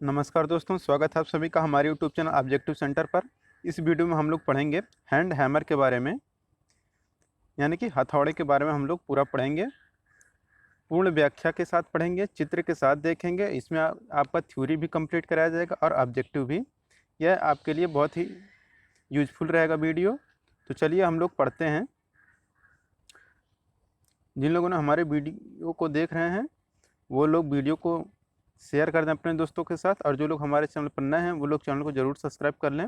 नमस्कार दोस्तों, स्वागत है आप सभी का हमारे यूट्यूब चैनल ऑब्जेक्टिव सेंटर पर। इस वीडियो में हम लोग पढ़ेंगे हैंड हैमर के बारे में, यानी कि हथौड़े के बारे में हम लोग पूरा पढ़ेंगे। पूर्ण व्याख्या के साथ पढ़ेंगे, चित्र के साथ देखेंगे। इसमें आपका थ्योरी भी कंप्लीट कराया जाएगा और ऑब्जेक्टिव भी। यह आपके लिए बहुत ही यूजफुल रहेगा वीडियो। तो चलिए हम लोग पढ़ते हैं। जिन लोगों ने हमारे वीडियो को देख रहे हैं वो लोग वीडियो को शेयर कर दें अपने दोस्तों के साथ, और जो लोग हमारे चैनल पर नए हैं वो लोग चैनल को ज़रूर सब्सक्राइब कर लें।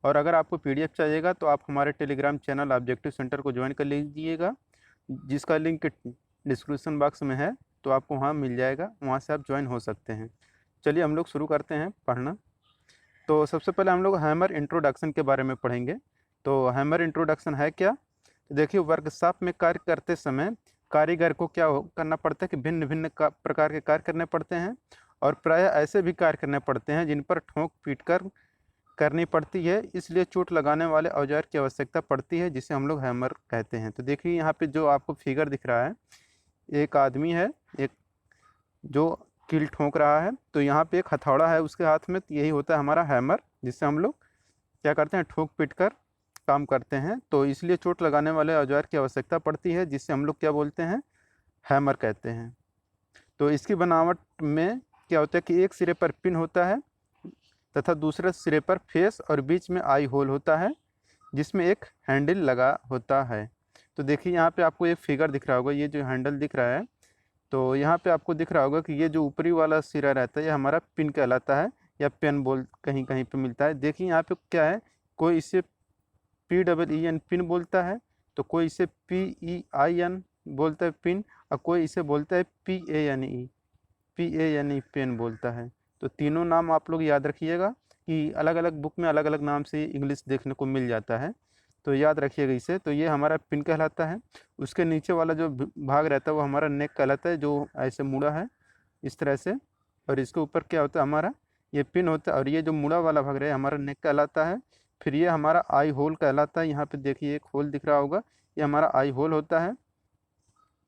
और अगर आपको पीडीएफ चाहिएगा तो आप हमारे टेलीग्राम चैनल ऑब्जेक्टिव सेंटर को ज्वाइन कर लीजिएगा, जिसका लिंक डिस्क्रिप्शन बॉक्स में है, तो आपको वहाँ मिल जाएगा, वहाँ से आप ज्वाइन हो सकते हैं। चलिए हम लोग शुरू करते हैं पढ़ना। तो सबसे पहले हम लोग हैमर इंट्रोडक्शन के बारे में पढ़ेंगे। तो हैमर इंट्रोडक्शन है क्या? तो देखिए, वर्कशॉप में कार्य करते समय कारीगर को क्या करना पड़ता है कि भिन्न भिन्न प्रकार के कार्य करने पड़ते हैं, और प्रायः ऐसे भी कार्य करने पड़ते हैं जिन पर ठोक पीट कर करनी पड़ती है, इसलिए चोट लगाने वाले औजार की आवश्यकता पड़ती है, जिसे हम लोग हैमर कहते हैं। तो देखिए यहाँ पे जो आपको फिगर दिख रहा है, एक आदमी है, एक जो कील ठोक रहा है। तो यहाँ पे एक हथौड़ा है उसके हाथ में, तो यही होता है हमारा हैमर, जिससे हम लोग क्या करते हैं, ठोक पीट कर काम करते हैं। तो इसलिए चोट लगाने वाले औजार की आवश्यकता पड़ती है, जिससे हम लोग क्या बोलते हैं, हैमर कहते हैं। तो इसकी बनावट में क्या होता है कि एक सिरे पर पिन होता है तथा दूसरे सिरे पर फेस और बीच में आई होल होता है, जिसमें एक हैंडल लगा होता है। तो देखिए यहाँ पे आपको एक फिगर दिख रहा होगा, ये जो हैंडल दिख रहा है, तो यहाँ पे आपको दिख रहा होगा कि ये जो ऊपरी वाला सिरा रहता है ये हमारा पिन कहलाता है, या पेन बोल कहीं कहीं पे मिलता है। देखिए यहाँ पे क्या है, कोई इसे PEEN पिन बोलता है, तो कोई इसे PEIN बोलता है पिन, और कोई इसे बोलता है PANE पेन बोलता है। तो तीनों नाम आप लोग याद रखिएगा कि अलग अलग बुक में अलग अलग नाम से इंग्लिश देखने को मिल जाता है, तो याद रखिएगा इसे। तो ये हमारा पिन कहलाता है। उसके नीचे वाला जो भाग रहता है वो हमारा नेक कहलाता है, जो ऐसे मुड़ा है इस तरह से, और इसके ऊपर क्या होता है, हमारा ये पिन होता है, और ये जो मुड़ा वाला भाग रहा है हमारा नेक कहलाता है। फिर ये हमारा आई होल कहलाता है। यहाँ पे देखिए एक होल दिख रहा होगा, ये हमारा आई होल होता है।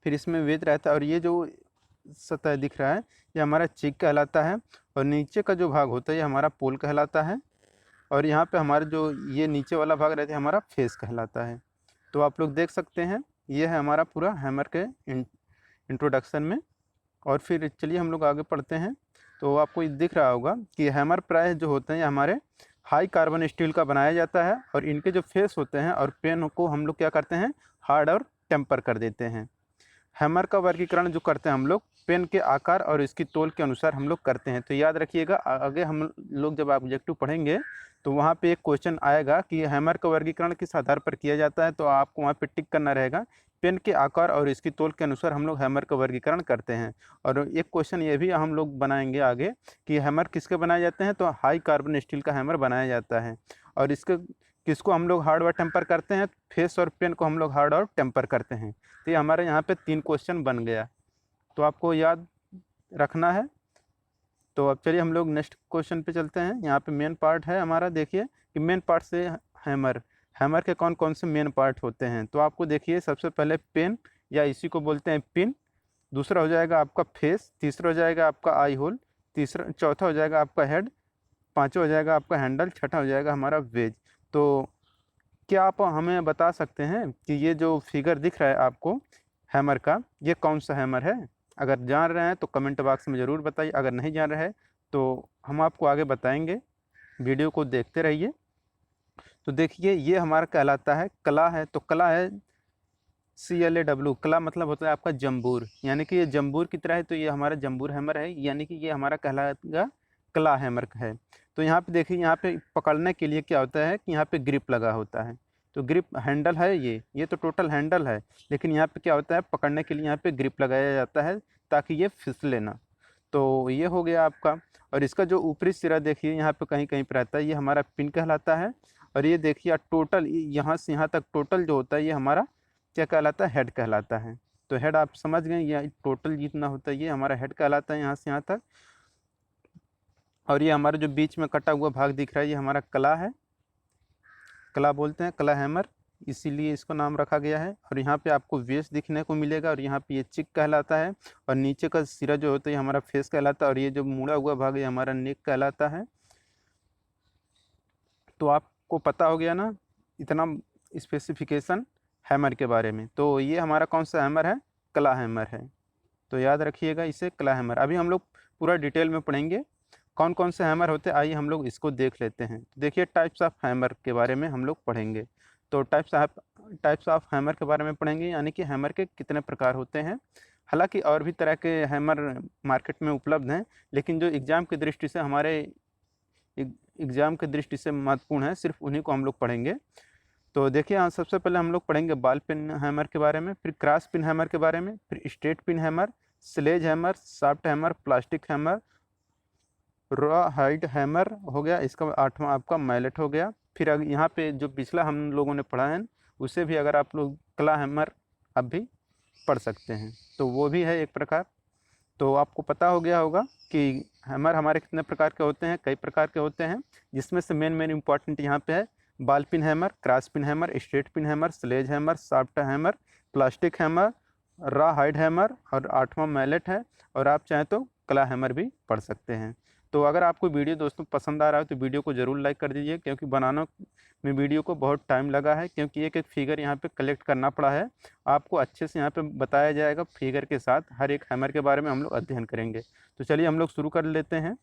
फिर इसमें वेद रहता है, और ये जो सतह दिख रहा है ये हमारा चिक कहलाता है, और नीचे का जो भाग होता है ये हमारा पोल कहलाता है, और यहाँ पे हमारे जो ये नीचे वाला भाग रहता है हमारा फेस कहलाता है। तो आप लोग देख सकते हैं ये है हमारा पूरा हैमर के इंट्रोडक्शन में। और फिर चलिए हम लोग आगे पढ़ते हैं। तो आपको ये दिख रहा होगा कि हैमर प्राय जो होते हैं ये हमारे हाई कार्बन स्टील का बनाया जाता है, और इनके जो फेस होते हैं और पेन को हम लोग क्या करते हैं, हार्ड और टेम्पर कर देते हैं। हैमर का वर्गीकरण जो करते हैं हम लोग पेन के आकार और इसकी तोल के अनुसार हम लोग करते हैं। तो याद रखिएगा, आगे हम लोग जब ऑब्जेक्टिव पढ़ेंगे तो वहाँ पे एक क्वेश्चन आएगा कि हैमर का वर्गीकरण किस आधार पर किया जाता है, तो आपको वहाँ पे टिक करना रहेगा, पेन के आकार और इसकी तोल के अनुसार हम लोग हैमर का वर्गीकरण करते हैं। और एक क्वेश्चन ये भी हम लोग बनाएंगे आगे कि हैमर किसके बनाए जाते हैं, तो हाई कार्बन स्टील का हैमर बनाया जाता है। और इसके किसको हम लोग हार्ड व टेम्पर करते हैं, फेस और पेन को हम लोग हार्ड और टेम्पर करते हैं। तो ये हमारे यहाँ पे 3 क्वेश्चन बन गया, तो आपको याद रखना है। तो अब चलिए हम लोग नेक्स्ट क्वेश्चन पे चलते हैं। यहाँ पे मेन पार्ट है हमारा, देखिए कि मेन पार्ट से हैमर हैमर के कौन कौन से मेन पार्ट होते हैं। तो आपको देखिए सबसे पहले पेन, या इसी को बोलते हैं पिन, दूसरा हो जाएगा आपका फेस, तीसरा हो जाएगा आपका आई होल, तीसरा चौथा हो जाएगा आपका हेड, पाँचवा हो जाएगा आपका हैंडल, छठा हो जाएगा हमारा वेज। तो क्या आप हमें बता सकते हैं कि ये जो फिगर दिख रहा है आपको हैमर का, ये कौन सा हैमर है? अगर जान रहे हैं तो कमेंट बॉक्स में ज़रूर बताइए, अगर नहीं जान रहे हैं तो हम आपको आगे बताएंगे, वीडियो को देखते रहिए। तो देखिए ये हमारा कहलाता है कला है। तो कला है CLAW, कला मतलब होता है आपका जम्बूर, यानी कि ये जम्बूर की तरह है, तो ये हमारा जम्बूर हैमर है, यानी कि ये हमारा कहलाएगा कला हैमर है। तो यहाँ पे देखिए, यहाँ पे पकड़ने के लिए क्या होता है कि यहाँ पे ग्रिप लगा होता है। तो ग्रिप हैंडल है ये तो टोटल हैंडल है, लेकिन यहाँ पे क्या होता है, पकड़ने के लिए यहाँ पे ग्रिप लगाया जाता है ताकि ये फिसले ना। तो ये हो गया आपका। और इसका जो ऊपरी सिरा देखिए यहाँ पे कहीं कहीं पर रहता है, ये हमारा पिन कहलाता है। और ये देखिए टोटल यहाँ से यहाँ तक टोटल जो होता है ये हमारा क्या कहलाता है, हेड कहलाता है। तो हेड आप समझ गए, ये टोटल जितना होता है ये हमारा हेड कहलाता है यहाँ से यहाँ तक। और ये हमारा जो बीच में कटा हुआ भाग दिख रहा है ये हमारा कला है, कला बोलते हैं, कला हैमर। इसीलिए इसको नाम रखा गया है। और यहाँ पे आपको वेस्ट दिखने को मिलेगा और यहाँ पे ये चिक कहलाता है और नीचे का सिरा जो होता है ये हमारा फेस कहलाता है और ये जो मुड़ा हुआ भाग है हमारा नेक कहलाता है। तो आपको पता हो गया ना इतना स्पेसिफिकेशन हैमर के बारे में। तो ये हमारा कौन सा हैमर है, क्ला हैमर है। तो याद रखिएगा इसे, क्ला हैमर। अभी हम लोग पूरा डिटेल में पढ़ेंगे कौन कौन से हैमर होते हैं। आइए हम लोग इसको देख लेते हैं। तो देखिए टाइप्स ऑफ हैमर के बारे में हम लोग पढ़ेंगे। तो टाइप्स ऑफ हैमर के बारे में पढ़ेंगे, यानी कि हैमर के कितने प्रकार होते हैं। हालांकि और भी तरह के हैमर मार्केट में उपलब्ध हैं, लेकिन जो एग्ज़ाम की दृष्टि से हमारे एग्ज़ाम की दृष्टि से महत्वपूर्ण है, सिर्फ उन्हीं को हम लोग पढ़ेंगे। तो देखिए यहाँ सबसे पहले हम लोग पढ़ेंगे बॉल पिन हैमर के बारे में, फिर क्रॉस पिन हैमर के बारे में, फिर straight peen hammer, sledge hammer, soft hammer, plastic hammer, raw hide hammer हो गया। इसका 8वां आपका मैलेट हो गया। फिर यहाँ पे जो पिछला हम लोगों ने पढ़ा है उसे भी अगर आप लोग क्ला हैमर अब भी पढ़ सकते हैं, तो वो भी है एक प्रकार। तो आपको पता हो गया होगा कि हैमर हमारे कितने प्रकार के होते हैं, कई प्रकार के होते हैं, जिसमें से मेन इंपॉर्टेंट यहाँ पे है ball peen hammer, cross peen hammer, straight peen hammer, sledge hammer, soft hammer, plastic hammer, raw hide hammer और 8वां मैलेट है। और आप चाहें तो क्ला हैमर भी पढ़ सकते हैं। तो अगर आपको वीडियो दोस्तों पसंद आ रहा है तो वीडियो को ज़रूर लाइक कर दीजिए, क्योंकि बनाने में वीडियो को बहुत टाइम लगा है, क्योंकि एक एक फिगर यहाँ पे कलेक्ट करना पड़ा है। आपको अच्छे से यहाँ पे बताया जाएगा फिगर के साथ, हर एक हैमर के बारे में हम लोग अध्ययन करेंगे। तो चलिए हम लोग शुरू कर लेते हैं।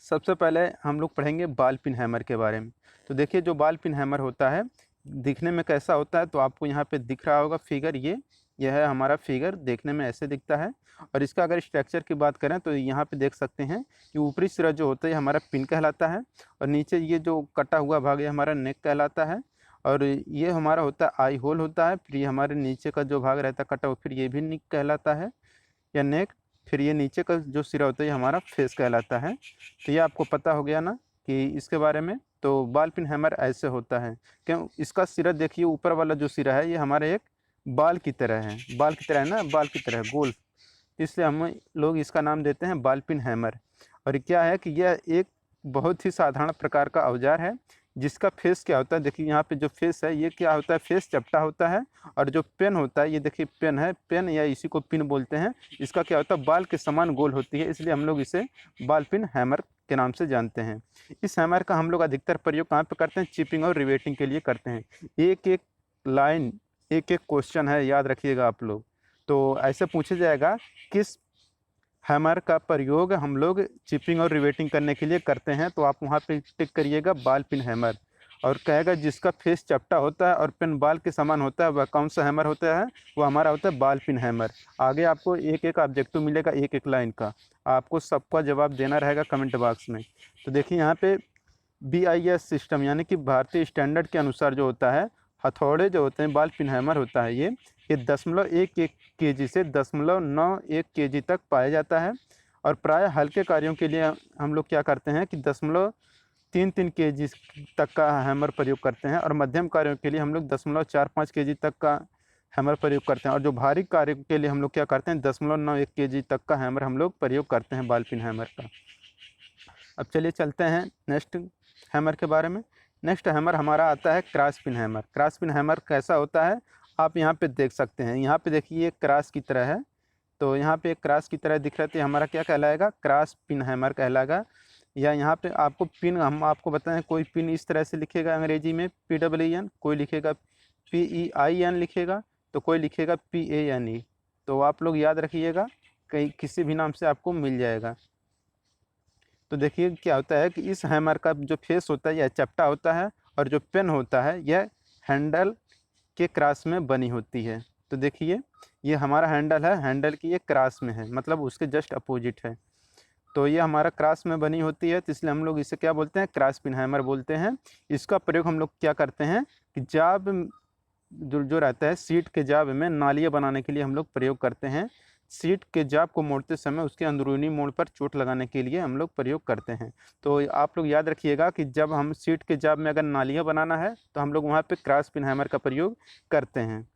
सबसे पहले हम लोग पढ़ेंगे बॉल पिन हैमर के बारे में। तो देखिए जो बॉल पिन हैमर होता है दिखने में कैसा होता है, तो आपको यहाँ पे दिख रहा होगा फिगर, यह है हमारा फिगर, देखने में ऐसे दिखता है। और इसका अगर स्ट्रक्चर की बात करें तो यहाँ पे देख सकते हैं कि ऊपरी सिरा जो होता है हमारा पिन कहलाता है और नीचे ये जो कटा हुआ भाग है हमारा नेक कहलाता है। और ये हमारा होता है आई होल होता है। फिर ये हमारे नीचे का जो भाग रहता है कटा हुआ, फिर ये भी नेक कहलाता है या नेक। फिर ये नीचे का जो सिरा होता है ये हमारा फेस कहलाता है। तो ये आपको पता हो गया ना कि इसके बारे में। तो बॉल पिन हैमर ऐसे होता है, क्यों इसका सिरा देखिए, ऊपर वाला जो सिरा है ये हमारे एक बाल की तरह है, बाल की तरह है ना, बाल की तरह गोल, इसलिए हम लोग इसका नाम देते हैं बॉल पिन हैमर। और क्या है कि यह एक बहुत ही साधारण प्रकार का औजार है, जिसका फेस क्या होता है, देखिए यहाँ पे जो फेस है ये क्या होता है, फेस चपटा होता है। और जो पेन होता है ये देखिए पेन है, पेन या इसी को पिन बोलते हैं, इसका क्या होता है बाल के समान गोल होती है, इसलिए हम लोग इसे बॉल पिन हैमर के नाम से जानते हैं। इस हैमर का हम लोग अधिकतर प्रयोग कहाँ पे करते हैं, चिपिंग और रिवेटिंग के लिए करते हैं। एक एक लाइन एक एक क्वेश्चन है, याद रखिएगा आप लोग। तो ऐसे पूछा जाएगा किस हैमर का प्रयोग हम लोग चिपिंग और रिवेटिंग करने के लिए करते हैं, तो आप वहाँ पे टिक करिएगा बॉल पिन हैमर। और कहेगा जिसका फेस चपटा होता है और पेन बाल के समान होता है वह कौन सा हैमर होता है, वो हमारा होता है बॉल पिन हैमर। आगे आपको एक एक ऑब्जेक्टिव मिलेगा, एक एक लाइन का, आपको सबका जवाब देना रहेगा कमेंट बॉक्स में। तो देखिए यहाँ पे BIS सिस्टम यानी कि भारतीय स्टैंडर्ड के अनुसार जो होता है, हथौड़े जो होते हैं बॉल पिन हैमर होता है ये 0.11 kg से 0.91 kg तक पाया जाता है। और प्राय हल्के कार्यों के लिए हम लोग क्या करते हैं कि 0.33 kg तक का हैमर प्रयोग करते हैं, और मध्यम कार्यों के लिए हम लोग 0.45 kg तक का हैमर प्रयोग करते हैं, और जो भारी कार्य के लिए हम लोग क्या करते हैं 0.91 kg तक का हैमर हम लोग प्रयोग करते हैं बॉल पिन हैमर का। अब चलिए चलते हैं नेक्स्ट हैमर के बारे में। नेक्स्ट हैमर हमारा आता है cross peen hammer. Cross peen hammer कैसा होता है आप यहाँ पे देख सकते हैं, यहाँ पे देखिए क्रॉस की तरह है, तो यहाँ पे एक क्रॉस की तरह दिख रहा है, तो हमारा क्या कहलाएगा, क्रॉस पिन हैमर कहलाएगा। या यहाँ पे आपको पिन, हम आपको बताएं, कोई पिन इस तरह से लिखेगा अंग्रेजी में PEEN, कोई लिखेगा PEIN लिखेगा, तो कोई लिखेगा PANE। तो आप लोग याद रखिएगा, कहीं किसी भी नाम से आपको मिल जाएगा। तो देखिए क्या होता है कि इस हैमर का जो फेस होता है यह चपटा होता है, और जो पेन होता है यह हैंडल के क्रॉस में बनी होती है। तो देखिए ये हमारा हैंडल है, हैंडल की ये क्रॉस में है, मतलब उसके जस्ट अपोजिट है। तो ये हमारा क्रॉस में बनी होती है, तो इसलिए हम लोग इसे क्या बोलते हैं, क्रॉस पिन हैमर बोलते हैं। इसका प्रयोग हम लोग क्या करते हैं कि जाब जो रहता है सीट के जाब में नालियाँ बनाने के लिए हम लोग प्रयोग करते हैं। सीट के जाब को मोड़ते समय उसके अंदरूनी मोड़ पर चोट लगाने के लिए हम लोग प्रयोग करते हैं। तो आप लोग याद रखिएगा कि जब हम सीट के जाब में अगर नालियाँ बनाना है तो हम लोग वहाँ पे क्रॉस पिन हैमर का प्रयोग करते हैं।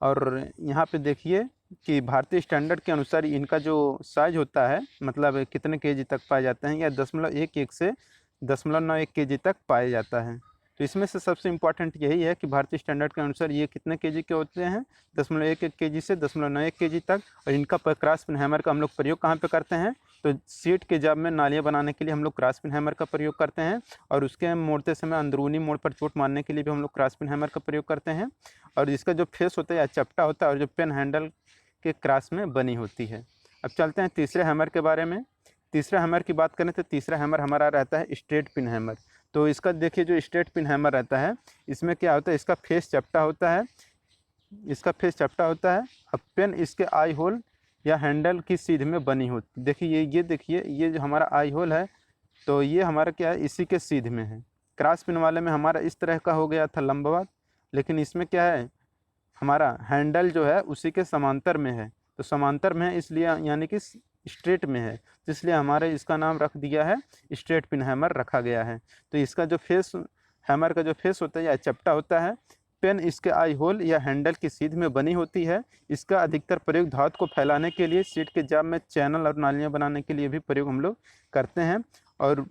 और यहाँ पे देखिए कि भारतीय स्टैंडर्ड के अनुसार इनका जो साइज होता है, मतलब कितने kg तक पाए जाते हैं, या 0.11 से 0.91 kg तक पाया जाता है। तो इसमें से सबसे इम्पॉर्टेंट यही है कि भारतीय स्टैंडर्ड के अनुसार ये कितने केजी के होते हैं, 0.11 केजी से 0.91 केजी तक। और इनका क्रॉस पिन हैमर का हम लोग प्रयोग कहाँ पे करते हैं, तो सीट के जाब में नालियाँ बनाने के लिए हम लोग क्रॉस पिन हैमर का प्रयोग करते हैं। और उसके मोड़ते समय अंदरूनी मोड़ पर चोट मारने के लिए भी हम लोग क्रॉस पिन हैमर का प्रयोग करते हैं। और इसका जो फेस होता है या चपटा होता है और जो पेन हैंडल के क्रॉस में बनी होती है। अब चलते हैं तीसरे हैमर के बारे में। तीसरा हैमर की बात करें तो तीसरा हैमर हमारा रहता है स्ट्रेट पिन हैमर। तो इसका देखिए जो स्ट्रेट पिन हैमर रहता है, इसमें क्या होता है, इसका फेस चपटा होता है, इसका फेस चपटा होता है। अब पेन इसके आई होल या हैंडल की सीध में बनी होती। देखिए ये देखिए ये जो हमारा आई होल है, तो ये हमारा क्या है, इसी के सीध में है। क्रॉस पिन वाले में हमारा इस तरह का हो गया था लंबवत, लेकिन इसमें क्या है, हमारा हैंडल जो है उसी के समांतर में है। तो समांतर में है इसलिए यानी कि स्ट्रेट में है, तो इसलिए हमारे इसका नाम रख दिया है स्ट्रेट पिन हैमर रखा गया है। तो इसका जो फेस हैमर का जो फेस होता है या चपटा होता है, पेन इसके आई होल या हैंडल की सीध में बनी होती है। इसका अधिकतर प्रयोग धातु को फैलाने के लिए, सीट के जाब में चैनल और नालियाँ बनाने के लिए भी प्रयोग हम लोग करते हैं। और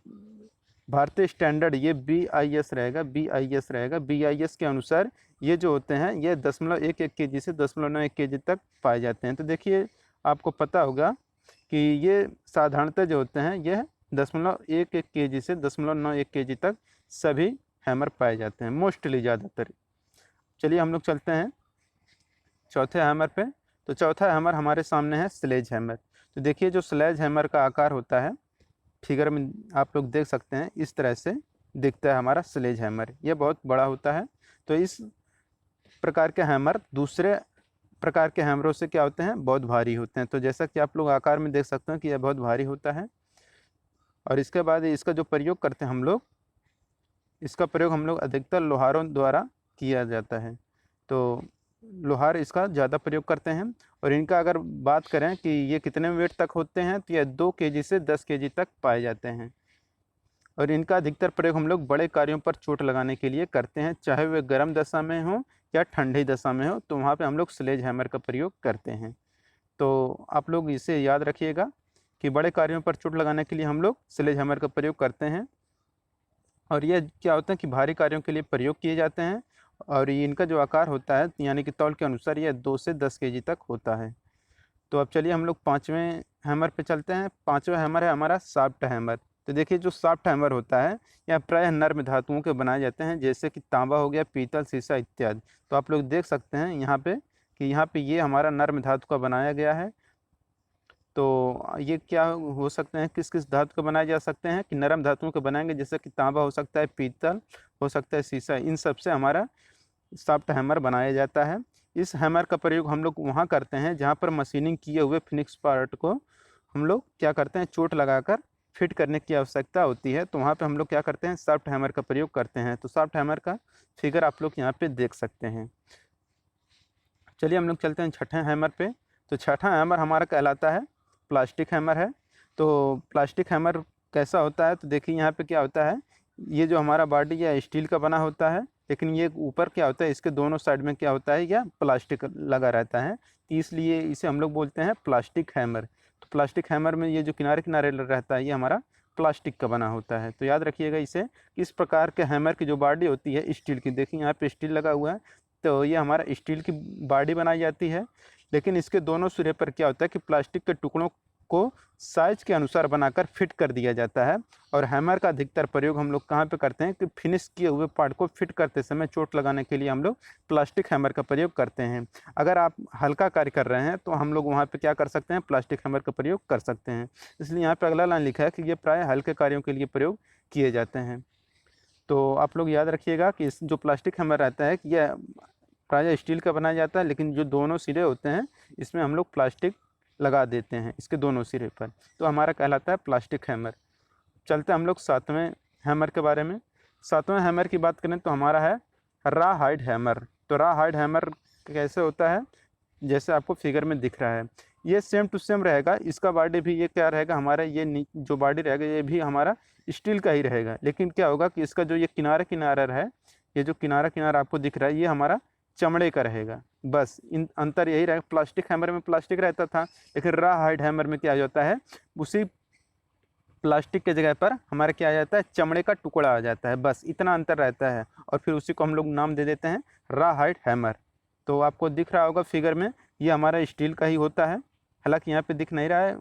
भारतीय स्टैंडर्ड ये BIS रहेगा, BIS रहेगा। BIS के अनुसार ये जो होते हैं ये 0.11 केजी से 0.91 केजी तक पाए जाते हैं। तो देखिए आपको पता होगा कि ये साधारणतः जो होते हैं ये 0.11 केजी से 0.91 केजी तक सभी हैमर पाए जाते हैं, मोस्टली ज़्यादातर। चलिए हम लोग चलते हैं चौथे हैमर पे। तो चौथा हैमर हमारे सामने है स्लेज हैमर। तो देखिए जो स्लेज हैमर का आकार होता है, फिगर में आप लोग देख सकते हैं, इस तरह से दिखता है हमारा स्लेज हैमर। ये बहुत बड़ा होता है। तो इस प्रकार के हैमर दूसरे प्रकार के हैमरों से क्या होते हैं, बहुत भारी होते हैं। तो जैसा कि आप लोग आकार में देख सकते हैं कि यह बहुत भारी होता है। और इसके बाद इसका जो प्रयोग करते हैं हम लोग, इसका प्रयोग हम लोग अधिकतर लोहारों द्वारा किया जाता है। तो लोहार इसका ज़्यादा प्रयोग करते हैं। और इनका अगर बात करें कि ये कितने वेट तक होते हैं, तो ये 2 केजी से 10 केजी तक पाए जाते हैं। और इनका अधिकतर प्रयोग हम लोग बड़े कार्यों पर चोट लगाने के लिए करते हैं, चाहे वे गर्म दशा में हो या ठंडी दशा में हो, तो वहाँ पे हम लोग स्लेज हैमर का प्रयोग करते हैं। तो आप लोग इसे याद रखिएगा कि बड़े कार्यों पर चोट लगाने के लिए हम लोग स्लेज हैमर का प्रयोग करते हैं। और ये क्या होता है कि भारी कार्यों के लिए प्रयोग किए जाते हैं। और इनका जो आकार होता है यानी कि तौल के अनुसार यह 2 से 10 केजी तक होता है। तो अब चलिए हम लोग पाँचवें हैमर पे चलते हैं। पाँचवें हैमर है हमारा शाफ्ट हैमर। तो देखिए जो शाफ्ट हैमर होता है यह प्रायः नर्म धातुओं के बनाए जाते हैं, जैसे कि तांबा हो गया, पीतल, शीशा इत्यादि। तो आप लोग देख सकते हैं यहाँ पे कि यहाँ पे ये हमारा नर्म धातु का बनाया गया है। तो ये क्या हो सकते हैं, किस किस धातु का बनाए जा सकते हैं, कि नरम धातुओं के बनाएंगे, जैसे कि तांबा हो सकता है, पीतल हो सकता है, शीशा, इन सब से हमारा शाफ्ट हैमर बनाया जाता है। इस हैमर का प्रयोग हम लोग वहाँ करते हैं जहाँ पर मशीनिंग किए हुए फिनिक्स पार्ट को हम लोग क्या करते हैं, चोट लगाकर फिट करने की आवश्यकता होती है। तो वहाँ पे हम लोग क्या करते हैं, शाफ्ट हैमर का प्रयोग करते हैं। तो शाफ्ट हैमर का फिगर आप लोग यहाँ पे देख सकते हैं। चलिए हम लोग चलते हैं छठे हैमर पे। तो छठा हैमर हमारा कहलाता है प्लास्टिक हैमर है। तो प्लास्टिक हैमर कैसा होता है, तो देखिए यहाँ पे क्या होता है, ये जो हमारा बॉडी या स्टील का बना होता है, लेकिन ये ऊपर क्या होता है, इसके दोनों साइड में क्या होता है, या प्लास्टिक लगा रहता है, इसलिए इसे हम लोग बोलते हैं प्लास्टिक हैमर। तो प्लास्टिक हैमर में ये जो किनारे किनारे रहता है ये हमारा प्लास्टिक का बना होता है। तो याद रखिएगा इसे, इस प्रकार के हैमर की जो बॉडी होती है स्टील की, देखिए यहाँ पे स्टील लगा हुआ है, तो ये हमारा स्टील की बॉडी बनाई जाती है। लेकिन इसके दोनों सिरे पर क्या होता है कि प्लास्टिक के टुकड़ों को साइज के अनुसार बनाकर फिट कर दिया जाता है। और हैमर का अधिकतर प्रयोग हम लोग कहाँ पे करते हैं, कि फिनिश किए हुए पार्ट को फिट करते समय चोट लगाने के लिए हम लोग प्लास्टिक हैमर का प्रयोग करते हैं। अगर आप हल्का कार्य कर रहे हैं तो हम लोग वहाँ पे क्या कर सकते हैं, प्लास्टिक हैमर का प्रयोग कर सकते हैं। इसलिए यहाँ पे अगला लाइन लिखा है कि ये प्राय हल्के कार्यों के लिए प्रयोग किए जाते हैं। तो आप लोग याद रखिएगा कि इस जो प्लास्टिक हैमर रहता है कि यह प्रायः स्टील का बनाया जाता है, लेकिन जो दोनों सिरे होते हैं इसमें हम लोग प्लास्टिक लगा देते हैं इसके दोनों सिरे पर, तो हमारा कहलाता है प्लास्टिक हैमर। चलते हम लोग सातवें हैमर के बारे में। सातवें हैमर की बात करें तो हमारा है रॉ हाइड हैमर। तो रॉ हाइड हैमर कैसे होता है, जैसे आपको फिगर में दिख रहा है, ये सेम टू सेम रहेगा। इसका बॉडी भी ये क्या रहेगा हमारा, ये जो बॉडी रहेगा ये भी हमारा स्टील का ही रहेगा। लेकिन क्या होगा कि इसका जो ये किनारा किनारा है, ये जो किनारा किनारा आपको दिख रहा है ये हमारा चमड़े का रहेगा। बस इन अंतर यही रहेगा। प्लास्टिक हैमर में प्लास्टिक रहता था, लेकिन रॉ हाइड हैमर में क्या होता है, उसी प्लास्टिक के जगह पर हमारा क्या आ जाता है, चमड़े का टुकड़ा आ जाता है, बस इतना अंतर रहता है। और फिर उसी को हम लोग नाम दे देते हैं रा हाइट हैमर। तो आपको दिख रहा होगा फिगर में, ये हमारा स्टील का ही होता है। हालांकि यहाँ पे दिख नहीं रहा है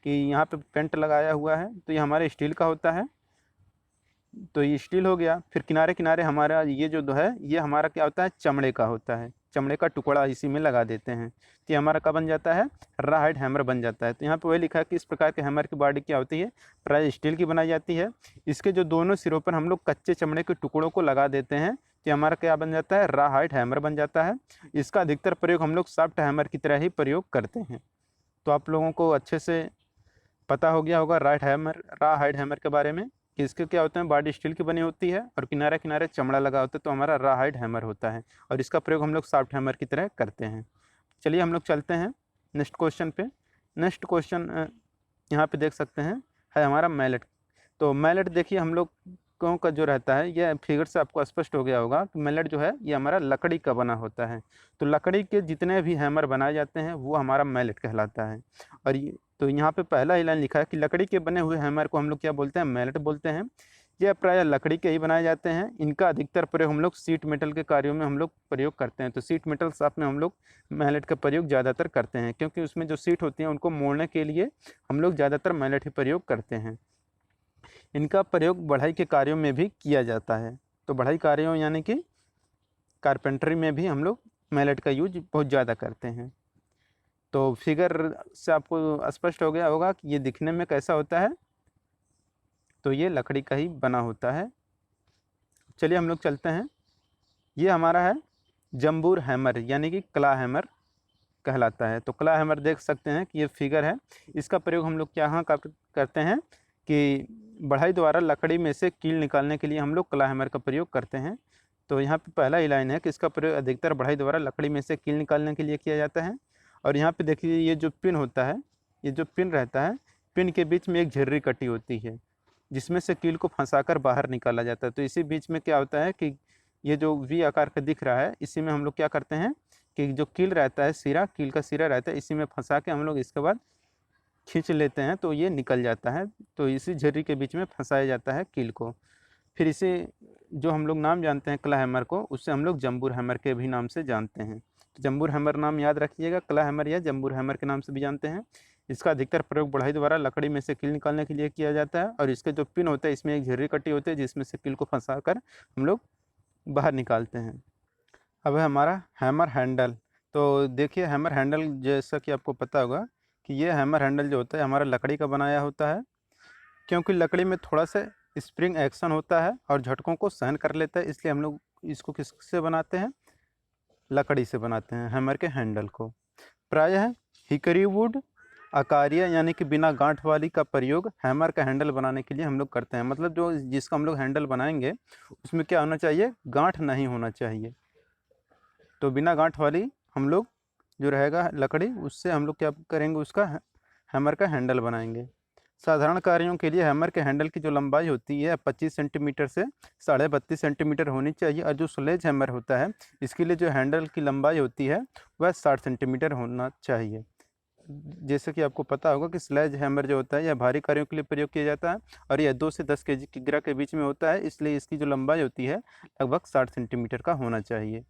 कि यहाँ पे पेंट लगाया हुआ है, तो ये हमारे स्टील का होता है। तो ये स्टील हो गया। फिर किनारे किनारे हमारा ये जो है ये हमारा क्या होता है, चमड़े का होता है, चमड़े का टुकड़ा इसी में लगा देते हैं। तो ये हमारा क्या बन जाता है, रा हाइट हैमर बन जाता है। तो यहाँ पे वही लिखा है कि इस प्रकार के हैमर की बॉडी क्या होती है, प्राय स्टील की बनाई जाती है। इसके जो दोनों सिरों पर हम लोग कच्चे चमड़े के टुकड़ों को लगा देते हैं, तो हमारा क्या बन जाता है, रा हाइट हैमर बन जाता है। इसका अधिकतर प्रयोग हम लोग सॉफ्ट हैमर की तरह ही प्रयोग करते हैं। तो आप लोगों को अच्छे से पता हो गया होगा रा हाइट हैमर के बारे में, कि इसके क्या होते हैं, बॉडी स्टील की बनी होती है और किनारे किनारे चमड़ा लगा होता है, तो हमारा रा हाइट हैमर होता है। और इसका प्रयोग हम लोग सॉफ्ट हैमर की तरह करते हैं। चलिए हम लोग चलते हैं नेक्स्ट क्वेश्चन पे। नेक्स्ट क्वेश्चन यहाँ पे देख सकते हैं है हमारा मैलेट। तो मैलेट देखिए हम लोग का जो रहता है, ये फिगर से आपको स्पष्ट हो गया होगा कि मैलेट जो है ये हमारा लकड़ी का बना होता है। तो लकड़ी के जितने भी हैमर बनाए जाते हैं वो हमारा मैलेट कहलाता है। और ये तो यहाँ पे पहला ही लाइन लिखा है कि लकड़ी के बने हुए हैमर को हम लोग क्या बोलते हैं, मैलेट बोलते हैं। ये प्रायः लकड़ी के ही बनाए जाते हैं। इनका अधिकतर प्रयोग हम लोग सीट मेटल के कार्यों में हम लोग प्रयोग करते हैं। तो सीट मेटल शॉप में हम लोग मैलेट का प्रयोग ज़्यादातर करते हैं, क्योंकि उसमें जो सीट होती हैं उनको मोड़ने के लिए हम लोग ज़्यादातर मैलेट ही प्रयोग करते हैं। इनका प्रयोग बढ़ाई के कार्यों में भी किया जाता है। तो बढ़ाई कार्यों यानी कि कारपेंटरी में भी हम लोग मैलेट का यूज बहुत ज़्यादा करते हैं। तो फिगर से आपको स्पष्ट हो गया होगा कि ये दिखने में कैसा होता है, तो ये लकड़ी का ही बना होता है। चलिए हम लोग चलते हैं। ये हमारा है जंबूर हैमर, यानी कि क्ला हैमर कहलाता है। तो क्ला हैमर देख सकते हैं कि ये फिगर है। इसका प्रयोग हम लोग क्या करते हैं कि बढ़ाई द्वारा लकड़ी में से कील निकालने के लिए हम लोग क्ला हैमर का प्रयोग करते हैं। तो यहाँ पे पहला ही लाइन है कि इसका प्रयोग अधिकतर बढ़ाई द्वारा लकड़ी में से कील निकालने के लिए किया जाता है। और यहाँ पे देखिए ये जो पिन होता है, ये जो पिन रहता है, पिन के बीच में एक झिर्री कटी होती है जिसमें से कील को फंसाकर बाहर निकाला जाता है। तो इसी बीच में क्या होता है कि ये जो वी आकार का दिख रहा है, इसी में हम लोग क्या करते हैं कि जो कील रहता है, सिरा, कील का सिरा रहता है, इसी में फंसा के हम लोग इसके बाद खींच लेते हैं तो ये निकल जाता है। तो इसी झिर्री के बीच में फंसाया जाता है कील को। फिर इसे जो हम लोग नाम जानते हैं क्ला हैमर को, उससे हम लोग जंबूर हैमर के भी नाम से जानते हैं। तो जंबूर हैमर नाम याद रखिएगा, क्ला हैमर या जंबूर हैमर के नाम से भी जानते हैं। इसका अधिकतर प्रयोग बढ़ाई द्वारा लकड़ी में से कील निकालने के लिए किया जाता है। और इसके जो पिन होता है, इसमें एक झिर्री कटी होती है जिसमें से कील को फंसा कर हम लोग बाहर निकालते हैं। अब है हमारा हैमर हैंडल। तो देखिए हैमर हैंडल, जैसा कि आपको पता होगा कि ये हैमर हैंडल जो होता है हमारा लकड़ी का बनाया होता है, क्योंकि लकड़ी में थोड़ा सा स्प्रिंग एक्शन होता है और झटकों को सहन कर लेता है, इसलिए हम लोग इसको किससे बनाते हैं, लकड़ी से बनाते हैं हैमर के हैंडल को। प्रायः हिकरी वुड, आकारिया यानी कि बिना गांठ वाली का प्रयोग हैमर का हैंडल बनाने के लिए हम लोग करते हैं। मतलब जो जिसका हम लोग हैंडल बनाएंगे उसमें क्या होना चाहिए, गांठ नहीं होना चाहिए। तो बिना गांठ वाली हम लोग जो रहेगा लकड़ी, उससे हम लोग क्या करेंगे, उसका हैमर का हैंडल बनाएंगे। साधारण कार्यों के लिए हैमर के हैंडल की जो लंबाई होती है 25 सेंटीमीटर से 32.5 सेंटीमीटर होनी चाहिए। और जो स्लेज हैमर होता है, इसके लिए जो हैंडल की लंबाई होती है वह 60 सेंटीमीटर होना चाहिए। जैसे कि आपको पता होगा कि स्लेज हैमर जो होता है यह भारी कार्यों के लिए प्रयोग किया जाता है और यह 2 से 10 किग्रा के बीच में होता है, इसलिए इसकी जो लंबाई होती है लगभग 60 सेंटीमीटर का होना चाहिए।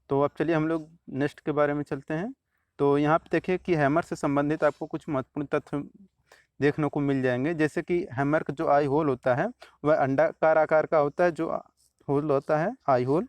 तो अब चलिए हम लोग नेक्स्ट के बारे में चलते हैं। तो यहाँ पे देखिए कि हैमर से संबंधित आपको कुछ महत्वपूर्ण तथ्य देखने को मिल जाएंगे। जैसे कि हैमर का जो आई होल होता है वह अंडाकार आकार का होता है, जो होल होता है आई होल,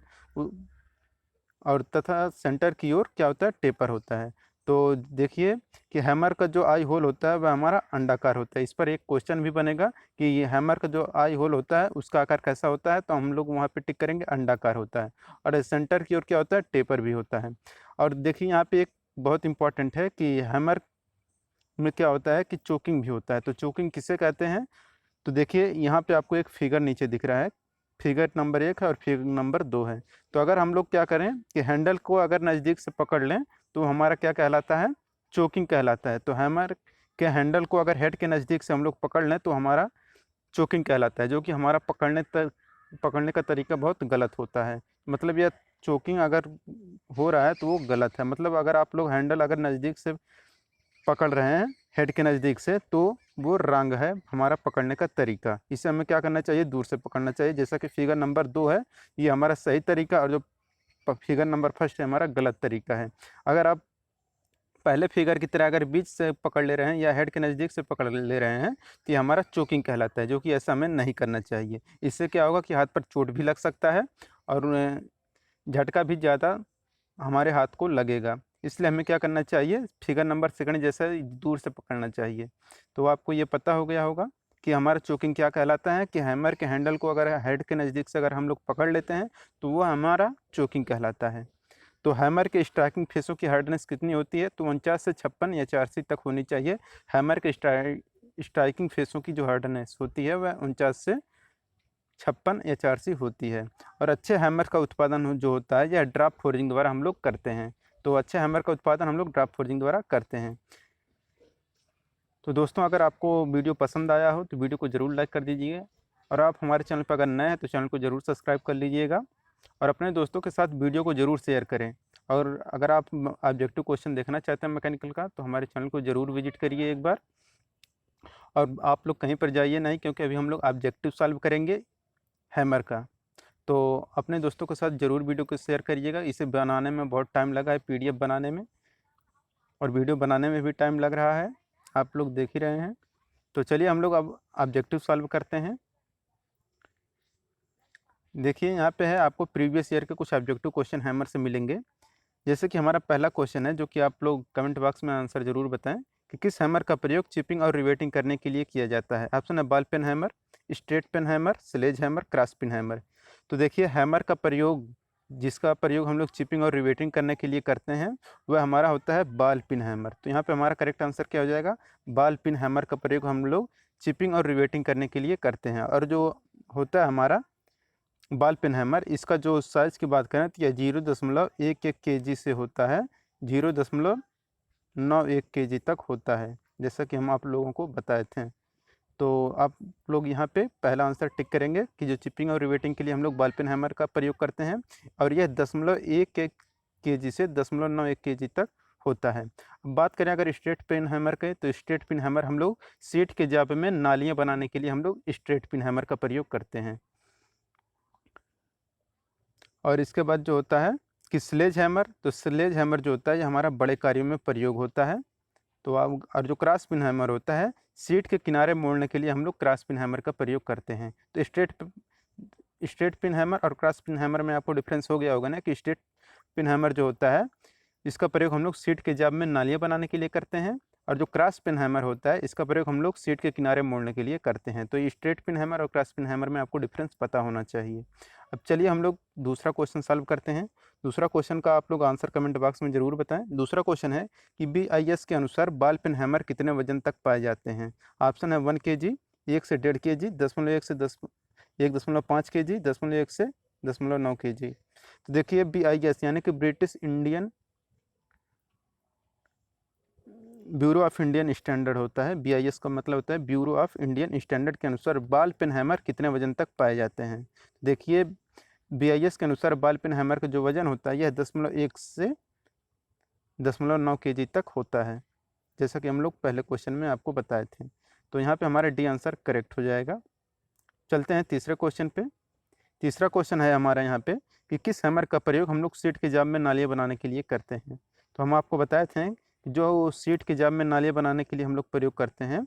और तथा सेंटर की ओर क्या होता है, टेपर होता है। तो देखिए कि हैमर का जो आई होल होता है वह हमारा अंडाकार होता है। इस पर एक क्वेश्चन भी बनेगा कि ये हैमर का जो आई होल होता है उसका आकार कैसा होता है, तो हम लोग वहाँ पे टिक करेंगे अंडाकार होता है। और सेंटर की ओर क्या होता है, टेपर भी होता है। और देखिए यहाँ पे एक बहुत इंपॉर्टेंट है कि हैमर में क्या होता है कि चोकिंग भी होता है। तो चोकिंग किसे कहते हैं, तो देखिए यहाँ पे आपको एक फिगर नीचे दिख रहा है, फिगर नंबर 1 है और फिगर नंबर 2 है। तो अगर हम लोग क्या करें कि हैंडल को अगर नज़दीक से पकड़ लें तो हमारा क्या कहलाता है, चोकिंग कहलाता है। तो हैमर के हैंडल को अगर हेड के नज़दीक से हम लोग पकड़ लें तो हमारा चोकिंग कहलाता है, जो कि हमारा पकड़ने का तरीका बहुत गलत होता है। मतलब यह चोकिंग अगर हो रहा है तो वो गलत है। मतलब अगर आप लोग हैंडल अगर नज़दीक से पकड़ रहे हैं हेड के नज़दीक से, तो वो रंग है हमारा पकड़ने का तरीका। इसे हमें क्या करना चाहिए, दूर से पकड़ना चाहिए। जैसा कि फिगर नंबर 2 है, ये हमारा सही तरीका, और जो फिगर नंबर फर्स्ट है हमारा गलत तरीका है। अगर आप पहले फिगर की तरह अगर बीच से पकड़ ले रहे हैं या हेड के नज़दीक से पकड़ ले रहे हैं, तो ये हमारा चोकिंग कहलाता है, जो कि ऐसा हमें नहीं करना चाहिए। इससे क्या होगा कि हाथ पर चोट भी लग सकता है और झटका भी ज़्यादा हमारे हाथ को लगेगा। इसलिए हमें क्या करना चाहिए, फिगर नंबर सेकंड जैसा दूर से पकड़ना चाहिए। तो आपको ये पता हो गया होगा कि हमारा चोकिंग क्या कहलाता है, कि हैमर के हैंडल को अगर हेड के नज़दीक से अगर हम लोग पकड़ लेते हैं तो वो हमारा चोकिंग कहलाता है। तो हैमर के स्ट्राइकिंग फेसों की हार्डनेस कितनी होती है, तो 49 से 56 या 84 तक होनी चाहिए। हैमर के स्ट्राइकिंग फेसों की जो हार्डनेस होती है वह 49 से 56 या 84 होती है। और अच्छे हैमर का उत्पादन जो होता है यह ड्राफ्ट फोर्जिंग द्वारा हम लोग करते हैं। तो अच्छे हैमर का उत्पादन हम लोग ड्राफ्ट फोर्जिंग द्वारा करते हैं। तो दोस्तों, अगर आपको वीडियो पसंद आया हो तो वीडियो को ज़रूर लाइक कर दीजिए, और आप हमारे चैनल पर अगर नए हैं तो चैनल को ज़रूर सब्सक्राइब कर लीजिएगा, और अपने दोस्तों के साथ वीडियो को ज़रूर शेयर करें। और अगर आप ऑब्जेक्टिव क्वेश्चन देखना चाहते हैं मैकेनिकल का, तो हमारे चैनल को ज़रूर विजिट करिए एक बार। और आप लोग कहीं पर जाइए नहीं, क्योंकि अभी हम लोग ऑब्जेक्टिव सॉल्व करेंगे हैमर का। तो अपने दोस्तों के साथ ज़रूर वीडियो को शेयर करिएगा। इसे बनाने में बहुत टाइम लगा है, PDF बनाने में, और वीडियो बनाने में भी टाइम लग रहा है, आप लोग देख ही रहे हैं। तो चलिए हम लोग अब ऑब्जेक्टिव सॉल्व करते हैं। देखिए यहाँ पे है, आपको प्रीवियस ईयर के कुछ ऑब्जेक्टिव क्वेश्चन हैमर से मिलेंगे। जैसे कि हमारा पहला क्वेश्चन है, जो कि आप लोग कमेंट बॉक्स में आंसर ज़रूर बताएं, कि किस हैमर का प्रयोग चिपिंग और रिवेटिंग करने के लिए किया जाता है। ऑप्शन है ball peen hammer, straight peen hammer, sledge hammer, cross peen hammer. तो देखिए, हैमर का प्रयोग, जिसका प्रयोग हम लोग चिपिंग और रिवेटिंग करने के लिए करते हैं, वह हमारा होता है बॉल पिन हैमर। तो यहाँ पे हमारा करेक्ट आंसर क्या हो जाएगा, बॉल पिन हैमर का प्रयोग हम लोग चिपिंग और रिवेटिंग करने के लिए करते हैं। और जो होता है हमारा बॉल पेन हैमर, इसका जो साइज़ की बात करें तो यह 0.11 kg से होता है, 0.91 kg तक होता है, जैसा कि हम आप लोगों को बताए थे। तो आप लोग यहाँ पे पहला आंसर टिक करेंगे कि जो चिपिंग और रिवेटिंग के लिए हम लोग बॉल पेन हैमर का प्रयोग करते हैं, और यह 0.11 kg से 0.91 kg तक होता है। अब बात करें अगर स्ट्रेट पेन हैमर के, तो स्ट्रेट पिन हैमर हम लोग सीट के जाब में नालियाँ बनाने के लिए हम लोग स्ट्रेट पिन हैमर का प्रयोग करते हैं। और इसके बाद जो होता है कि स्लेज हैमर, तो स्लेज हैमर जो होता है ये हमारा बड़े कार्यों में प्रयोग होता है। तो आप, और जो क्रॉस पिन हैमर होता है, सीट के किनारे मोड़ने के लिए हम लोग क्रॉस पिन हैमर का प्रयोग करते हैं। तो स्ट्रेट पिन हैमर और क्रॉस पिन हैमर में आपको डिफरेंस हो गया होगा ना, कि स्ट्रेट पिन हैमर जो होता है, इसका प्रयोग हम लोग सीट के जाब में नालियाँ बनाने के लिए करते हैं, और जो क्रॉस पिन हैमर होता है, इसका प्रयोग हम लोग सीट के किनारे मोड़ने के लिए करते हैं। तो ये स्ट्रेट पिन हैमर और क्रॉस पिन हैमर में आपको डिफरेंस पता होना चाहिए। अब चलिए हम लोग दूसरा क्वेश्चन सॉल्व करते हैं। दूसरा क्वेश्चन का आप लोग आंसर कमेंट बॉक्स में ज़रूर बताएं। दूसरा क्वेश्चन है कि BIS के अनुसार बॉल पेन हैमर कितने वजन तक पाए जाते हैं। ऑप्शन है 1 kg, 1 से 1.5 kg, 0.1 से 1.5 kg, 0.1 से 0.9 kg। तो देखिए, BIS यानी कि British Indian bureau of Indian standard होता है। BIS का मतलब होता है ब्यूरो ऑफ इंडियन स्टैंडर्ड के अनुसार बॉल पेन हैमर कितने वजन तक पाए जाते हैं। देखिए, BIS के अनुसार बॉल पेन हैमर का जो वजन होता है यह 0.1 से 0.9 kg तक होता है, जैसा कि हम लोग पहले क्वेश्चन में आपको बताए थे। तो यहाँ पे हमारा डी आंसर करेक्ट हो जाएगा। चलते हैं तीसरे क्वेश्चन पे। तीसरा क्वेश्चन है हमारा यहाँ पे कि किस हैमर का प्रयोग हम लोग सीट के जाब में नालियाँ बनाने के लिए करते हैं। तो हम आपको बताए थे कि जो सीट के जाब में नालियाँ बनाने के लिए हम लोग प्रयोग करते हैं,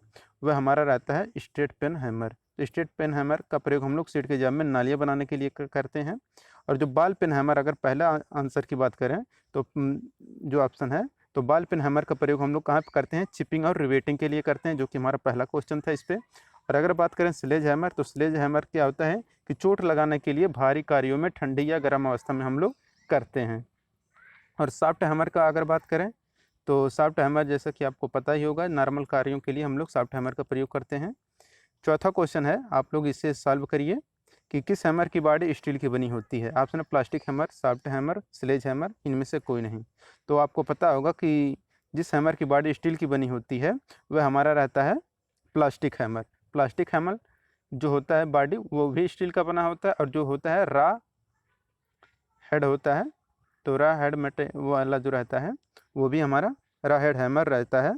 वह हमारा रहता है स्ट्रेट पेन हैमर। तो स्ट्रेट पेन हैमर का प्रयोग हम लोग सीट के जाब में नालियाँ बनाने के लिए करते हैं। और जो बॉल पेन हैमर, अगर पहला आंसर की बात करें तो जो ऑप्शन है, तो बॉल पेन हैमर का प्रयोग हम लोग कहाँ पर करते हैं, चिपिंग और रिवेटिंग के लिए करते हैं, जो कि हमारा पहला क्वेश्चन था इस पर। और अगर बात करें स्लेज हैमर, तो स्लेज हैमर क्या होता है कि चोट लगाने के लिए भारी कार्यों में ठंडी या गर्म अवस्था में हम लोग करते हैं। और सॉफ्ट हैमर का अगर बात करें, तो सॉफ्ट हैमर जैसा कि आपको पता ही होगा, नॉर्मल कार्यों के लिए हम लोग सॉफ्ट हैमर का प्रयोग करते हैं। चौथा क्वेश्चन है, आप लोग इसे सॉल्व करिए कि किस हैमर की बॉडी स्टील की बनी होती है। ऑप्शन है plastic hammer, soft hammer, sledge hammer, इनमें से कोई नहीं। तो आपको पता होगा कि जिस हैमर की बॉडी स्टील की बनी होती है वह हमारा रहता है प्लास्टिक हैमर। प्लास्टिक हैमर जो होता है बॉडी, वो भी स्टील का बना होता है, और जो होता है रा हेड होता है, तो रा हेड मटे वो वाला जो रहता है वो भी हमारा रा हेड हैमर रहता है।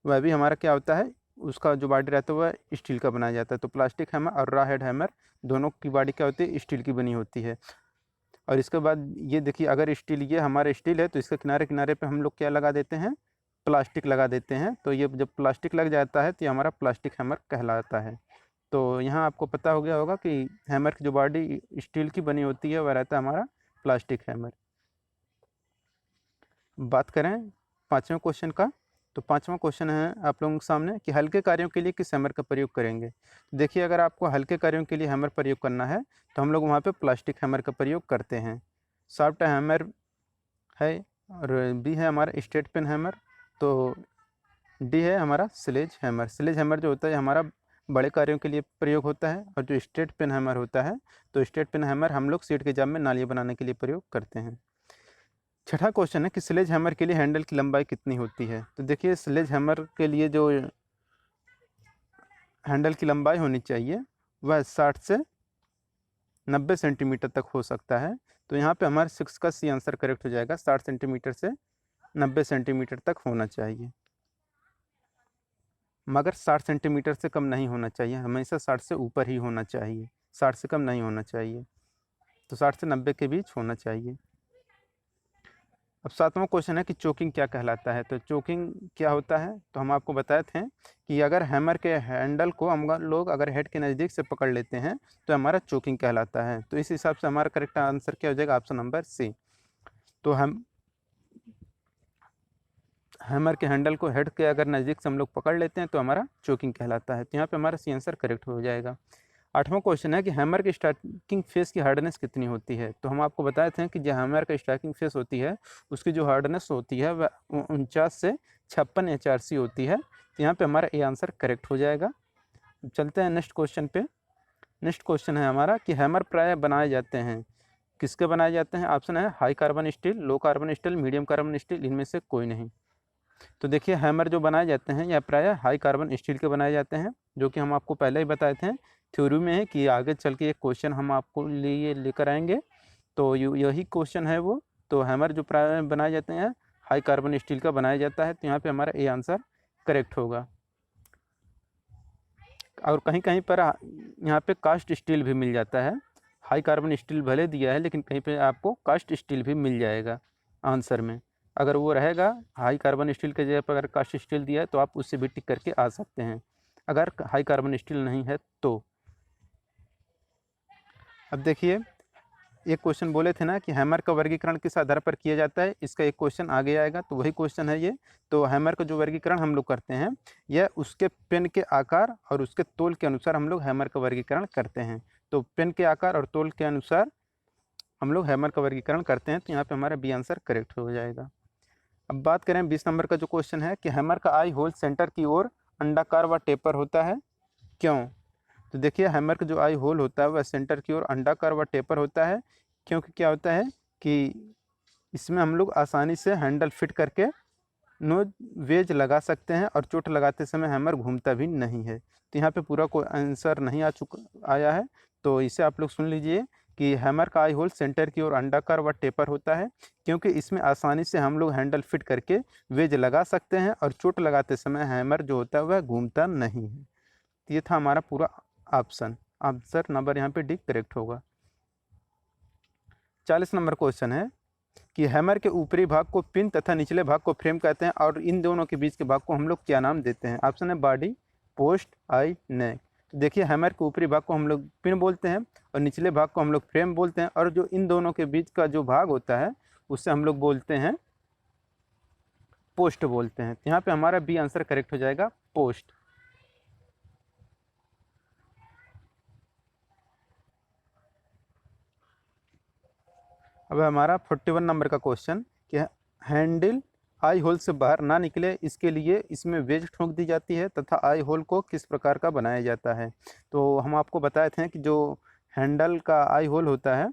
वह भी हमारा क्या होता है, उसका जो बॉडी रहता है वह स्टील का बनाया जाता है। तो प्लास्टिक हैमर और रॉ हेड हैमर दोनों की बॉडी क्या होती है, स्टील की बनी होती है। और इसके बाद ये देखिए, अगर स्टील, ये हमारा स्टील है तो इसके किनारे किनारे पे हम लोग क्या लगा देते हैं, प्लास्टिक लगा देते हैं। तो ये जब प्लास्टिक लग जाता है तो ये हमारा प्लास्टिक हैमर कहलाता है। तो यहाँ आपको पता हो गया होगा कि हैमर की जो बॉडी स्टील की बनी होती है वह रहता है हमारा प्लास्टिक हैमर। बात करें पाँचवें क्वेश्चन का, तो पाँचवां क्वेश्चन है आप लोगों के सामने कि हल्के कार्यों के लिए किस हैमर का प्रयोग करेंगे। देखिए, अगर आपको हल्के कार्यों के लिए हैमर प्रयोग करना है तो हम लोग वहाँ पे प्लास्टिक हैमर का प्रयोग करते हैं। सॉफ्ट हैमर है, और बी है हमारा स्ट्रेट पेन हैमर, तो डी है हमारा स्लेज हैमर। स्लेज हैमर जो होता है हमारा बड़े कार्यों के लिए प्रयोग होता है, और जो स्ट्रेट पेन हैमर होता है, तो स्ट्रेट पेन हैमर हम लोग सीट के जाम में नालियाँ बनाने के लिए प्रयोग करते हैं। छठा क्वेश्चन है कि स्लेज हैमर के लिए हैंडल की लंबाई कितनी होती है। तो देखिए, स्लेज हैमर के लिए जो हैंडल की लंबाई होनी चाहिए वह 60 से 90 सेंटीमीटर तक हो सकता है। तो यहाँ पे हमारे 6 का सी आंसर करेक्ट हो जाएगा। 60 सेंटीमीटर से 90 सेंटीमीटर तक होना चाहिए, मगर 60 सेंटीमीटर से कम नहीं होना चाहिए, हमेशा 60 से ऊपर ही होना चाहिए, 60 से कम नहीं होना चाहिए। तो 60 से 90 के बीच होना चाहिए। अब सातवां क्वेश्चन है कि चोकिंग क्या कहलाता है। तो चोकिंग क्या होता है, तो हम आपको बताए थे कि अगर हैमर के हैंडल को हम लोग अगर हेड के नज़दीक से पकड़ लेते हैं तो हमारा चोकिंग कहलाता है। तो इस हिसाब से हमारा करेक्ट आंसर क्या हो जाएगा, ऑप्शन नंबर सी। तो हम हैमर के हैंडल को हेड के अगर नज़दीक से हम लोग पकड़ लेते हैं तो हमारा चोकिंग कहलाता है। तो यहाँ पे हमारा सी आंसर करेक्ट हो जाएगा। आठवां क्वेश्चन है कि हैमर की स्ट्राइकिंग फेस की हार्डनेस कितनी होती है। तो हम आपको बताए थे कि जो हैमर का स्ट्राइकिंग फेस होती है उसकी जो हार्डनेस होती है वह 49 से 56 HRC होती है। तो यहाँ पे हमारा ए आंसर करेक्ट हो जाएगा। चलते हैं नेक्स्ट क्वेश्चन पे। नेक्स्ट क्वेश्चन है हमारा कि हैमर प्रायः बनाए जाते हैं, किसके बनाए जाते हैं। ऑप्शन है high carbon steel, low carbon steel, medium carbon steel, इनमें से कोई नहीं। तो देखिए, हैमर जो बनाए जाते हैं यह प्रायः हाई कार्बन स्टील के बनाए जाते हैं, जो कि हम आपको पहले ही बताए थे थ्योरी में है कि आगे चल के एक क्वेश्चन हम आपको लिए लेकर आएंगे। तो यही क्वेश्चन है वो। तो हैमर जो प्रायः बनाए जाते हैं हाई कार्बन स्टील का बनाया जाता है। तो यहाँ पे हमारा ए आंसर करेक्ट होगा। और कहीं कहीं पर यहाँ पे कास्ट स्टील भी मिल जाता है। हाई कार्बन स्टील भले दिया है लेकिन कहीं पे आपको कास्ट स्टील भी मिल जाएगा आंसर में। अगर वो रहेगा हाई कार्बन स्टील के जगह पर अगर कास्ट स्टील दिया है तो आप उससे भी टिक करके आ सकते हैं, अगर हाई कार्बन स्टील नहीं है तो। अब देखिए, एक क्वेश्चन बोले थे ना कि हैमर का वर्गीकरण किस आधार पर किया जाता है, इसका एक क्वेश्चन आगे आएगा, तो वही क्वेश्चन है ये। तो हैमर का जो वर्गीकरण हम लोग करते हैं यह उसके पेन के आकार और उसके तोल के अनुसार हम लोग हैमर का वर्गीकरण करते हैं। तो पेन के आकार और तोल के अनुसार हम लोग हैमर का वर्गीकरण करते हैं। तो यहाँ पे हमारा बी आंसर करेक्ट हो जाएगा। अब बात करें 20 नंबर का जो क्वेश्चन है कि हैमर का आई होल सेंटर की ओर अंडाकार व टेपर होता है, क्यों। तो देखिए, हैमर का जो आई होल होता है वह सेंटर की ओर अंडाकार व टेपर होता है, क्योंकि क्या होता है कि इसमें हम लोग आसानी से हैंडल फिट करके नो वेज लगा सकते हैं, और चोट लगाते समय हैमर घूमता भी नहीं है। तो यहाँ पे पूरा कोई आंसर नहीं आया है। तो इसे आप लोग सुन लीजिए कि हैमर का आई होल सेंटर की ओर अंडाकार व टेपर होता है, क्योंकि इसमें आसानी से हम लोग हैंडल फिट करके वेज लगा सकते हैं, और चोट लगाते समय हैमर जो होता है वह घूमता नहीं है। ये था हमारा पूरा ऑप्शन। आंसर नंबर यहाँ पे डी करेक्ट होगा। 40 नंबर क्वेश्चन है कि हैमर के ऊपरी भाग को पिन तथा निचले भाग को फ्रेम कहते हैं, और इन दोनों के बीच के भाग को हम लोग क्या नाम देते हैं। ऑप्शन है बॉडी, पोस्ट, आई, नेक। तो देखिए, हैमर के ऊपरी भाग को हम लोग पिन बोलते हैं और निचले भाग को हम लोग फ्रेम बोलते हैं, और जो इन दोनों के बीच का जो भाग होता है उससे हम लोग बोलते हैं पोस्ट बोलते हैं। तो यहाँ पे हमारा बी आंसर करेक्ट हो जाएगा, पोस्ट। अब हमारा 41 नंबर का क्वेश्चन कि हैंडल आई होल से बाहर ना निकले, इसके लिए इसमें वेज ठोक दी जाती है तथा आई होल को किस प्रकार का बनाया जाता है। तो हम आपको बताए थे कि जो हैंडल का आई होल होता है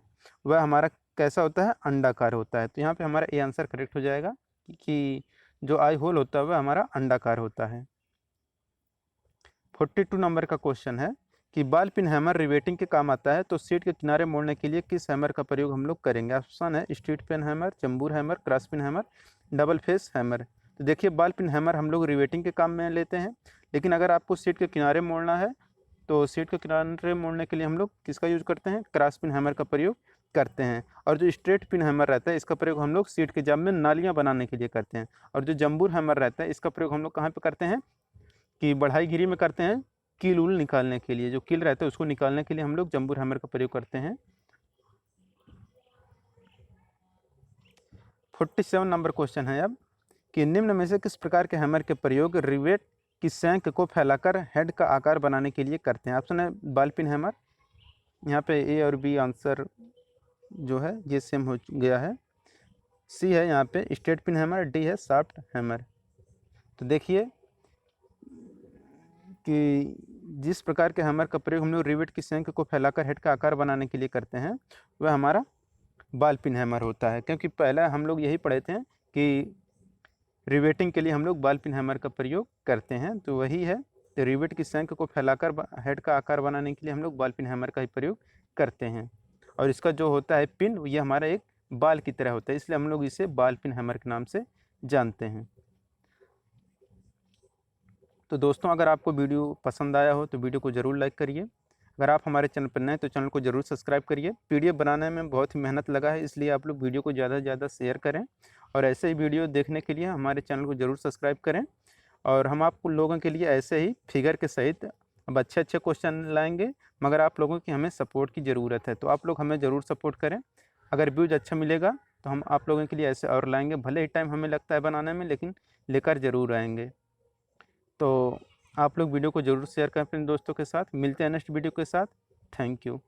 वह हमारा कैसा होता है, अंडाकार होता है। तो यहाँ पे हमारा ए आंसर करेक्ट हो जाएगा कि जो आई होल होता है वह हमारा अंडाकार होता है। 42 नंबर का क्वेश्चन है कि बॉल पिन हैमर रिवेटिंग के काम आता है, तो सीट के किनारे मोड़ने के लिए किस हैमर का प्रयोग हम लोग करेंगे। ऑप्शन है स्ट्रीट पिन हैमर, चंबूर hammer, cross peen hammer, double face hammer. तो देखिए बॉल पिन हैमर हम लोग रिवेटिंग के काम में लेते हैं, लेकिन अगर आपको सीट के किनारे मोड़ना है तो सीट के किनारे मोड़ने के लिए हम लोग किसका यूज़ करते हैं, क्रॉस पिन हैमर का प्रयोग करते हैं। और जो स्ट्रेट पिन हैमर रहता है इसका प्रयोग हम लोग सीट के जाम में नालियाँ बनाने के लिए करते हैं। और जो जंबूर हैमर रहता है इसका प्रयोग हम लोग कहाँ पे करते हैं, कि बढ़ाई गिरी में करते हैं, कील उल निकालने के लिए, जो कील रहता है उसको निकालने के लिए हम लोग जंबूर हैमर का प्रयोग करते हैं। 47 नंबर क्वेश्चन है अब, कि निम्न में से किस प्रकार के हैमर के प्रयोग रिवेट की सैंक को फैलाकर हेड का आकार बनाने के लिए करते हैं। ऑप्शन है बॉल पिन हैमर, यहाँ पे ए और बी आंसर जो है ये सेम हो गया है। सी है यहाँ पे स्ट्रेट पिन हैमर, डी है शाफ्ट हैमर। तो देखिए कि जिस प्रकार के हैमर का प्रयोग हम लोग रिवेट की सैंक को फैलाकर हेड का आकार बनाने के लिए करते हैं वह हमारा बॉल पिन हैमर होता है, क्योंकि पहले हम लोग यही पढ़े थे कि रिवेटिंग के लिए हम लोग बॉल पिन हैमर का प्रयोग करते हैं, तो वही है। तो रिवेट की सैंक को फैलाकर हेड का आकार बनाने के लिए हम लोग बॉल पिन हैमर का ही प्रयोग करते हैं। और इसका जो होता है पिन ये हमारा एक बाल की तरह होता है, इसलिए हम लोग इसे बॉल पिन हैमर के नाम से जानते हैं। तो दोस्तों अगर आपको वीडियो पसंद आया हो तो वीडियो को ज़रूर लाइक करिए। अगर आप हमारे चैनल पर नए तो चैनल को ज़रूर सब्सक्राइब करिए। पीडीएफ बनाने में बहुत ही मेहनत लगा है, इसलिए आप लोग वीडियो को ज़्यादा से ज़्यादा शेयर करें, और ऐसे ही वीडियो देखने के लिए हमारे चैनल को ज़रूर सब्सक्राइब करें। और हम आप लोगों के लिए ऐसे ही फिगर के सहित अब अच्छे अच्छे क्वेश्चन लाएंगे, मगर आप लोगों की हमें सपोर्ट की ज़रूरत है, तो आप लोग हमें ज़रूर सपोर्ट करें। अगर व्यूज़ अच्छा मिलेगा तो हम आप लोगों के लिए ऐसे और लाएंगे, भले ही टाइम हमें लगता है बनाने में, लेकिन लेकर ज़रूर आएंगे। तो आप लोग वीडियो को ज़रूर शेयर करें अपने दोस्तों के साथ। मिलते हैं नेक्स्ट वीडियो के साथ। Thank you.